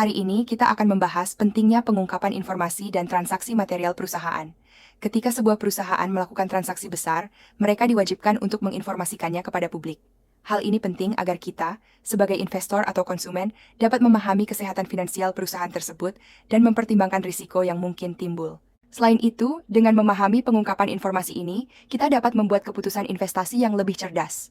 Hari ini kita akan membahas pentingnya pengungkapan informasi dan transaksi material perusahaan. Ketika sebuah perusahaan melakukan transaksi besar, mereka diwajibkan untuk menginformasikannya kepada publik. Hal ini penting agar kita, sebagai investor atau konsumen, dapat memahami kesehatan finansial perusahaan tersebut dan mempertimbangkan risiko yang mungkin timbul. Selain itu, dengan memahami pengungkapan informasi ini, kita dapat membuat keputusan investasi yang lebih cerdas.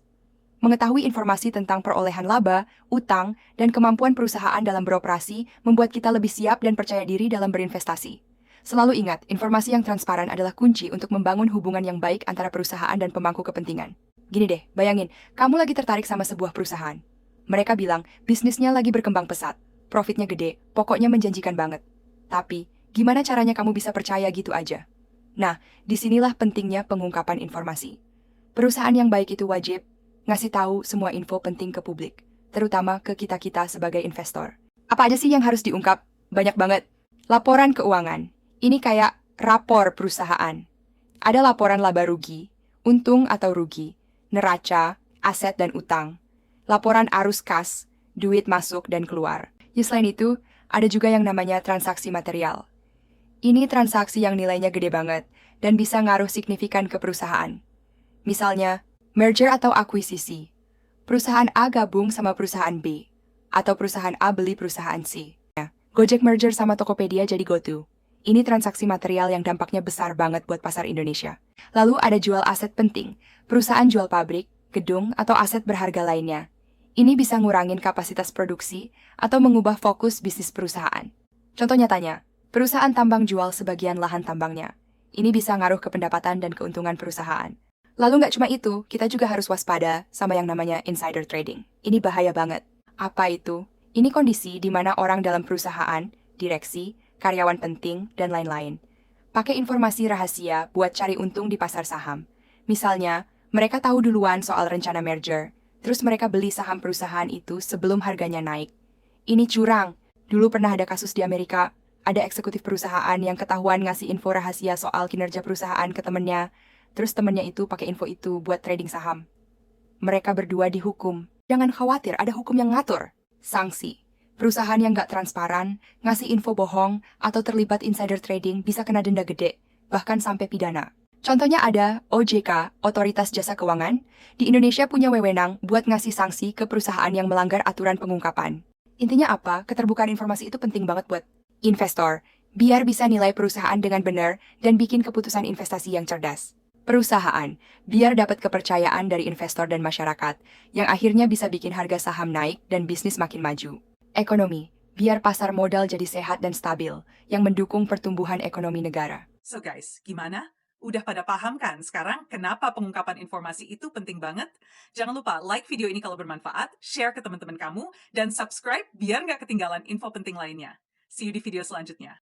Mengetahui informasi tentang perolehan laba, utang, dan kemampuan perusahaan dalam beroperasi membuat kita lebih siap dan percaya diri dalam berinvestasi. Selalu ingat, informasi yang transparan adalah kunci untuk membangun hubungan yang baik antara perusahaan dan pemangku kepentingan. Gini deh, bayangin, kamu lagi tertarik sama sebuah perusahaan. Mereka bilang, bisnisnya lagi berkembang pesat, profitnya gede, pokoknya menjanjikan banget. Tapi, gimana caranya kamu bisa percaya gitu aja? Nah, disinilah pentingnya pengungkapan informasi. Perusahaan yang baik itu wajib ngasih tahu semua info penting ke publik, terutama ke kita-kita sebagai investor. Apa aja sih yang harus diungkap? Banyak banget. Laporan keuangan. Ini kayak rapor perusahaan. Ada laporan laba rugi, untung atau rugi, neraca, aset dan utang. Laporan arus kas, duit masuk dan keluar. Selain itu, ada juga yang namanya transaksi material. Ini transaksi yang nilainya gede banget dan bisa ngaruh signifikan ke perusahaan. Misalnya, merger atau akuisisi. Perusahaan A gabung sama perusahaan B, atau perusahaan A beli perusahaan C. Gojek merger sama Tokopedia jadi GoTo. Ini transaksi material yang dampaknya besar banget buat pasar Indonesia. Lalu ada jual aset penting, perusahaan jual pabrik, gedung, atau aset berharga lainnya. Ini bisa ngurangin kapasitas produksi atau mengubah fokus bisnis perusahaan. Contoh nyatanya, perusahaan tambang jual sebagian lahan tambangnya. Ini bisa ngaruh ke pendapatan dan keuntungan perusahaan. Lalu nggak cuma itu, kita juga harus waspada sama yang namanya insider trading. Ini bahaya banget. Apa itu? Ini kondisi di mana orang dalam perusahaan, direksi, karyawan penting, dan lain-lain pakai informasi rahasia buat cari untung di pasar saham. Misalnya, mereka tahu duluan soal rencana merger, terus mereka beli saham perusahaan itu sebelum harganya naik. Ini curang. Dulu pernah ada kasus di Amerika, ada eksekutif perusahaan yang ketahuan ngasih info rahasia soal kinerja perusahaan ke temennya. Terus temennya itu pakai info itu buat trading saham. Mereka berdua dihukum. Jangan khawatir, ada hukum yang ngatur. Sanksi. Perusahaan yang nggak transparan, ngasih info bohong, atau terlibat insider trading bisa kena denda gede, bahkan sampai pidana. Contohnya ada OJK, Otoritas Jasa Keuangan. Di Indonesia punya wewenang buat ngasih sanksi ke perusahaan yang melanggar aturan pengungkapan. Intinya apa? Keterbukaan informasi itu penting banget buat investor, biar bisa nilai perusahaan dengan benar dan bikin keputusan investasi yang cerdas. Perusahaan, biar dapat kepercayaan dari investor dan masyarakat, yang akhirnya bisa bikin harga saham naik dan bisnis makin maju. Ekonomi, biar pasar modal jadi sehat dan stabil, yang mendukung pertumbuhan ekonomi negara. So guys, gimana? Udah pada paham kan sekarang kenapa pengungkapan informasi itu penting banget? Jangan lupa like video ini kalau bermanfaat, share ke teman-teman kamu, dan subscribe biar nggak ketinggalan info penting lainnya. See you di video selanjutnya.